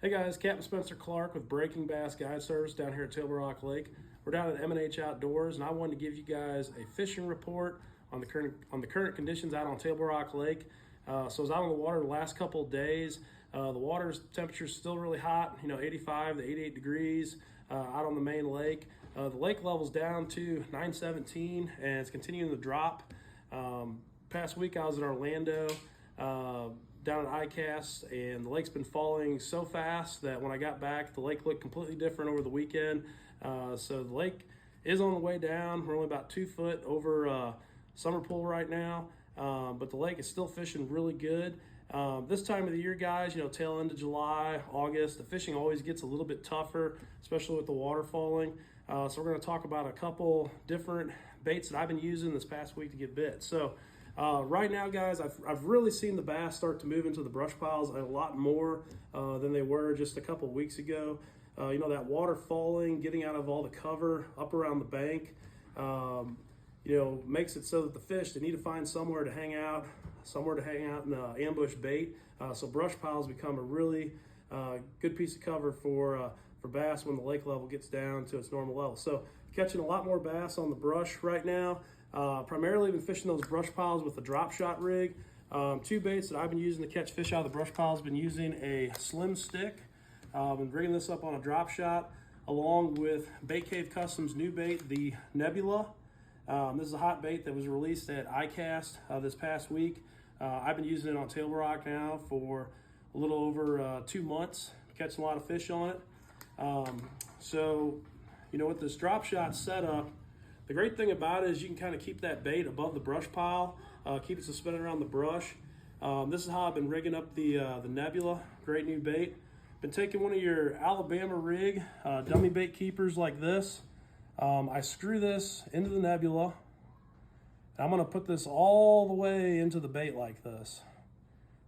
Hey guys, Captain Spencer Clark with Breaking Bass Guide Service down here at Table Rock Lake. We're down at M&H Outdoors, and I wanted to give you guys a fishing report on the current conditions out on Table Rock Lake. So I was out on the water the last couple of days. The water's temperature is still really hot, 85 to 88 degrees out on the main lake. The lake level's down to 917, and it's continuing to drop. Past week I was in Orlando. Down at ICAST, and the lake's been falling so fast that when I got back, the lake looked completely different over the weekend. So the lake is on the way down. We're only about 2 foot over summer pool right now, but the lake is still fishing really good. This time of the year, guys, tail end of July, August, the fishing always gets a little bit tougher, especially with the water falling. So we're going to talk about a couple different baits that I've been using this past week to get bit. So right now, guys, I've really seen the bass start to move into the brush piles a lot more than they were just a couple of weeks ago. That water falling, getting out of all the cover up around the bank, makes it so that the fish, they need to find somewhere to hang out and ambush bait. So brush piles become a really good piece of cover for bass when the lake level gets down to its normal level. So catching a lot more bass on the brush right now. Primarily been fishing those brush piles with a drop shot rig. 2 baits that I've been using to catch fish out of the brush piles. Been using a slim stick. Been rigging this up on a drop shot along with Bait Cave Customs new bait, the Nebula. This is a hot bait that was released at ICAST this past week. I've been using it on Table Rock now for a little over 2 months, catching a lot of fish on it. With this drop shot setup, the great thing about it is you can kind of keep that bait above the brush pile, keep it suspended around the brush. This is how I've been rigging up the Nebula, great new bait. Been taking one of your Alabama rig dummy bait keepers like this. I screw this into the Nebula. I'm gonna put this all the way into the bait like this,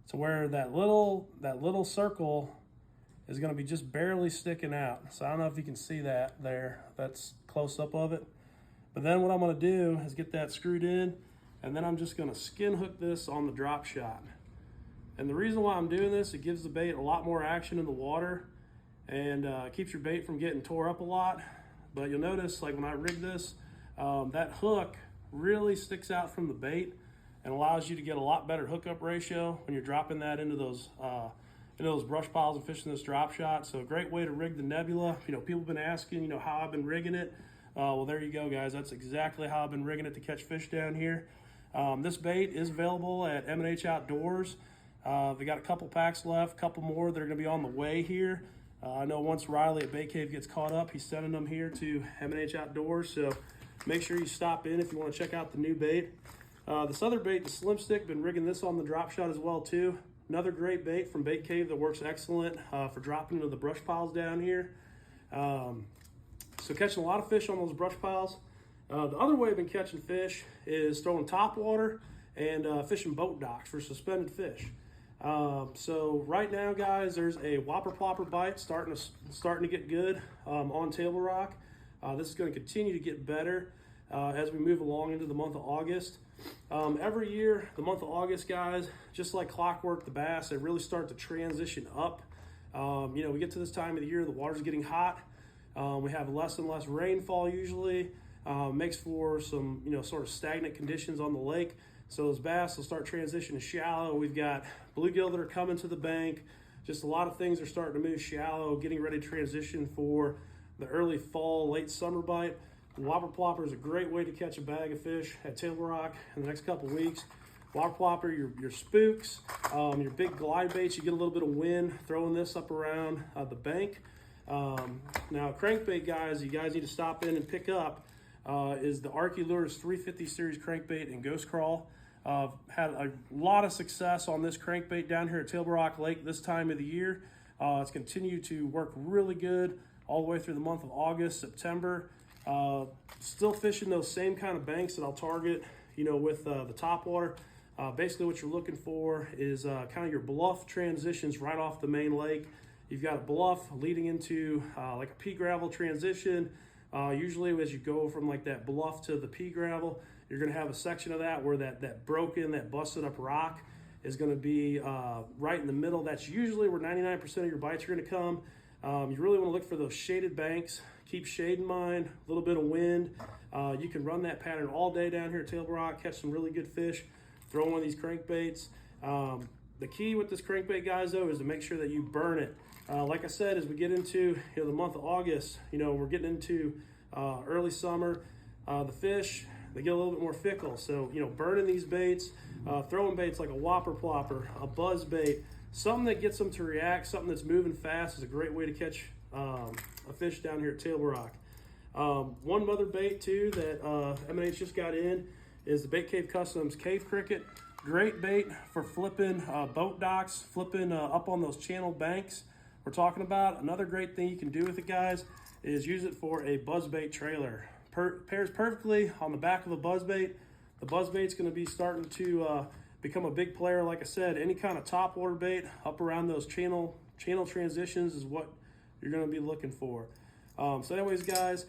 to where that little circle is gonna be just barely sticking out. So I don't know if you can see that there. That's close up of it. But then what I'm gonna do is get that screwed in, and then I'm just gonna skin hook this on the drop shot. And the reason why I'm doing this, it gives the bait a lot more action in the water and keeps your bait from getting tore up a lot. But you'll notice, like when I rig this, that hook really sticks out from the bait and allows you to get a lot better hookup ratio when you're dropping that into those brush piles and fishing this drop shot. So a great way to rig the Nebula. People have been asking, how I've been rigging it. Well, there you go, guys. That's exactly how I've been rigging it to catch fish down here. This bait is available at M&H Outdoors. They got a couple packs left, a couple more that are going to be on the way here. I know once Riley at Bait Cave gets caught up, he's sending them here to M&H Outdoors. So make sure you stop in if you want to check out the new bait. This other bait, the Slim Stick, been rigging this on the drop shot as well too. Another great bait from Bait Cave that works excellent for dropping into the brush piles down here. So catching a lot of fish on those brush piles. The other way I've been catching fish is throwing topwater and fishing boat docks for suspended fish. So right now, guys, there's a whopper plopper bite starting to get good on Table Rock. This is going to continue to get better as we move along into the month of August. Every year, the month of August, guys, just like clockwork, the bass, they really start to transition up. We get to this time of the year, the water's getting hot. We have less and less rainfall usually. Makes for some, sort of stagnant conditions on the lake. So those bass will start transitioning shallow. We've got bluegill that are coming to the bank. Just a lot of things are starting to move shallow, getting ready to transition for the early fall, late summer bite. Whopper plopper is a great way to catch a bag of fish at Table Rock in the next couple weeks. Whopper plopper, your spooks, your big glide baits, you get a little bit of wind throwing this up around the bank. Now crankbait, guys, you guys need to stop in and pick up is the ArcLures 350 series crankbait and Ghost Crawl. Had a lot of success on this crankbait down here at Table Rock Lake this time of the year. It's continued to work really good all the way through the month of August, September. Still fishing those same kind of banks that I'll target, with the Topwater. Basically what you're looking for is kind of your bluff transitions right off the main lake. You've got a bluff leading into like a pea gravel transition. Usually as you go from like that bluff to the pea gravel, you're going to have a section of that where that busted up rock is going to be right in the middle. That's usually where 99% of your bites are going to come. You really want to look for those shaded banks. Keep shade in mind, a little bit of wind. You can run that pattern all day down here at Table Rock, catch some really good fish, throw one of these crankbaits. The key with this crankbait, guys, though, is to make sure that you burn it. Like I said, as we get into the month of August, we're getting into early summer. The fish, they get a little bit more fickle. So, burning these baits, throwing baits like a whopper plopper, a buzz bait, something that gets them to react, something that's moving fast is a great way to catch a fish down here at Table Rock. One other bait too that M&H just got in is the Bait Cave Customs Cave Cricket. Great bait for flipping boat docks, flipping up on those channel banks we're talking about. Another great thing you can do with it, guys, is use it for a buzzbait trailer. Pairs perfectly on the back of a buzzbait. The buzzbait's going to be starting to become a big player. Like I said, any kind of topwater bait up around those channel transitions is what you're going to be looking for. So anyways, guys,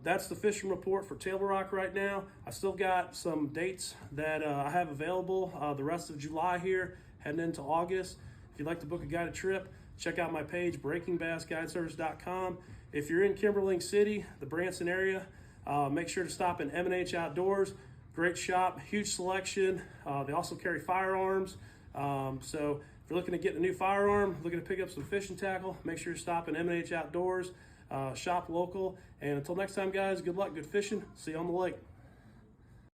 that's the fishing report for Table Rock right now. I still got some dates that I have available the rest of July here, heading into August. If you'd like to book a guided trip, check out my page, breakingbassguideservice.com. If you're in Kimberling City, the Branson area, make sure to stop in M&H Outdoors. Great shop, huge selection. They also carry firearms. So if you're looking to get a new firearm, looking to pick up some fishing tackle, make sure you stop in M&H Outdoors. Shop local. And until next time, guys, good luck, good fishing. See you on the lake.